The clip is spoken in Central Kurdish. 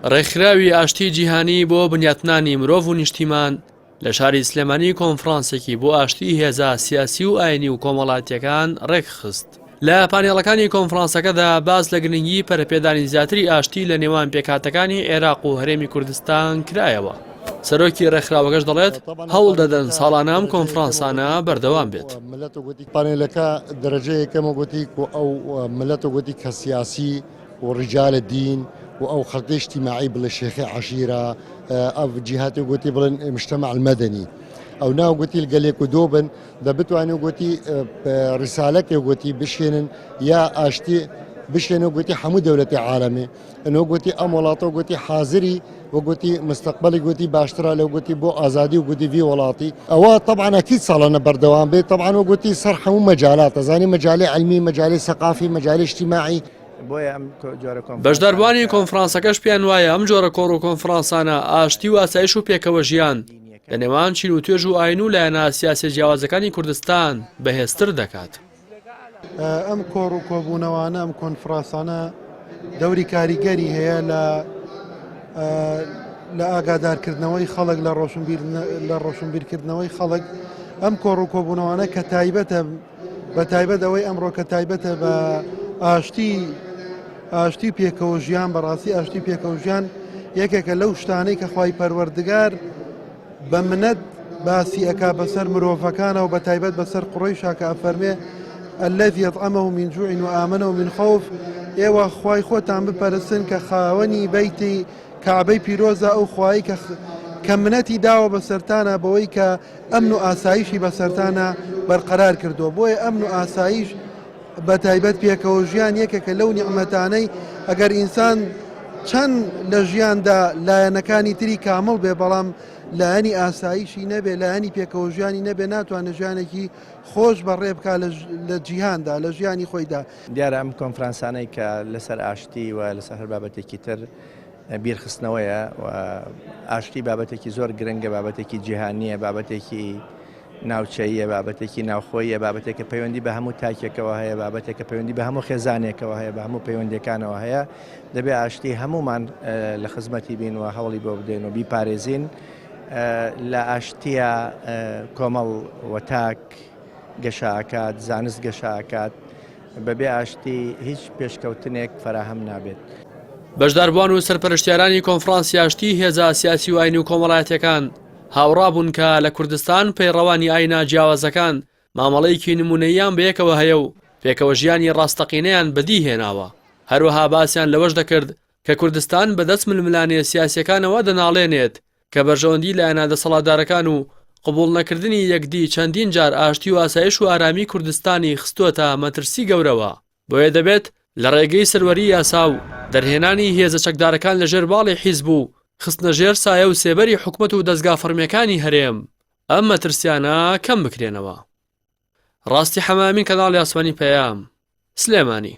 ڕێکخراوی ئاشتی جیهانی بۆ بنیاتنانی مرۆڤ و نیشتیمان لە شاری سلێمانی کۆنفرانسێکی بۆ ئاشتی هێزە سیاسی و ئاینی و کۆمەڵاتیەکان ڕێکخست. لە پانێڵەکانی کۆنفرانسەکەدا باس لە گرنگی پەرەپێدانی زیاتری ئاشتی لە نێوان پێکهاتەکانی عێراق و هەرێمی کوردستان کرایەوە. سەرۆکی ڕێکخراوەکەش دەڵێت هەوڵ دەدەن ساڵانە کۆنفرانسانە بەردەوام بێت. پانێلەکە دەرەجەیەکەمە گوتی ئەو ملەتە گوتی کە سیاسی و ڕیجالە دین و ئەو خەڵکی اجتماعی بڵێ شێخی عەشیرە ئەو جیهاتی گوتی بڵێن مجتەمع المەدەنی ئەو ناو گوتی گەلێک و دۆ بن دەبتوانێ گوتی ڕیسالەکێ گوتی بشێنن یا ئاشتی بشێنە گوتی هەموو دەولەتی عالەمێ ئەنەوە گوتی ئەم وڵاتە گوتی حازری وگوتی مستقبلی گوتی باشترا لەو گوتی بۆ ئازادی و گوتی وی وڵاتی ئەوە طبعا ئەکید ساڵانە بەردەوام بێت طبعا وگوتی سەر هەموو مەجالات ئەزانی مەجالی علمی مەجالی سەقافی مەجالی اجتماعی. بەشداربوانی کۆنفرانسەکەش پێیان وایە ئەم جۆرە کۆڕ و کۆنفرانسانە ئاشتی و ئاسایش و پێکەوە ژیان لە نێوان چین و توێژ و ئاین و لایەنە سیاسی جیاوازەکانی کوردستان بەهێزتر دەکات. ئەم کۆڕ و کۆبوونەوانە ئەم کۆنفرانسانە دەوری کاریگەری هەیە لە ئاگادارکردنەوەی خەڵک لە ڕۆشنبیرکردنەوەی خەڵک. ئەم کۆڕ و کۆبوونەوانە کە تایبەتە بە تایبەت ئەوەی ئەمڕۆ کە تایبەتە بە ئاشتی پێکەوە ژیان بەڕاستی ئاشتی پێکەوە ژیان یەکێکە لەو شتانەی کە خوای پەروەردگار بە منەت باسی ئەکا بەسەر مرۆڤەکانە و بە تایبەت بەسەر قوڕەیشا کە ئەفەرمێ الذي يطعمه من جوع وآمنه من خوف ئێوە خوای خۆتان بپەرستن کە خاوەنی بەیتی کعبەی پیرۆزە ئەو خوای کە منەتی داوە بەسەرتانە بەوەی کە ئەمن و ئاسایشی بەسەرتانە بەرقەرار کردووە. بۆیە ئەمن و ئاسایش بە تایبەت پێکەوە ژیان یەکێکە لەو نیعمەتانەی ئەگەر ئینسان چەند لە ژیاندا لایەنەکانی تری کامڵ بێ بەڵام لایەنی ئاسایشی نەبێ لایەنی پێکەوە ژیانی نەبێ ناتوانێت ژیانێکی خۆش بەڕێ بکە لە جیهاندا لە ژیانی خۆیدا. دیارە ئەم کۆنفرانسانەی کە لەسەر ئاشتی و لەسەر هەر بابەتێکی تر بیرخستنەوەیە و ئاشتی بابەتێکی زۆر گرنگە بابەتێکی جیهانیە بابەتێکی ناوچەیە بابەتێکی ناوخۆیە بابەتێکە پەیوەندی بە هەموو تاکێکەوە هەیە بابەتێکە پەیوەندی بە هەموو خێزانێکەوە هەیە بە هەموو پەیوەندەکانەوە هەیە دەبێ ئاشتی هەمومان لە خزمەتی بین و هەوڵی بۆ بدەین و بیپارێزین لە ئاشتیە کۆمەڵ وەتاک گەشاکات زانست گەشاکات بەبێ ئاشتی هیچ پێشکەوتنێک فراهەم نابێت. بەشداربوان و سەرپەرشتیارانی کۆنفرانسی ئاشتی هێزە سیاسی و ئاینی و کۆمەڵایەتیەکان هاوڕابوون کە لە کوردستان پەیڕەوانی ئاینە جیاوازەکان مامەڵەیەکی نمونەییان بەیەکەوە هەیە و پێکەوە ژیانی ڕاستەقینەیان بەدی هێناوە. هەروەها باسییان لەوەش دەکرد کە کوردستان بەدەست ململانێ سیاسیەکانەوە دەناڵێنێت کە بەرژەوەندی لایەنە دەسەڵاتدارەکان و قبوڵ نەکردنی یەکدی چەندین جار ئاشتی و ئاسایش و ئارامی کوردستانی خستووەتە مەترسی گەورەوە. بۆیە دەبێت لە ڕێگەی سەروەری یاسا و دەرهێنانی هێزە چەکدارەکان لە ژێر باڵی حیزب و خستنە ژێر سایە و سێبەری حکومەت و دەستگا فەرمیەکانی هەرێم ئەم مەترسیانە کەم بکرێنەوە. ڕاستی حەمامین کەناڵی ئاسمانی پەیام سلێمانی.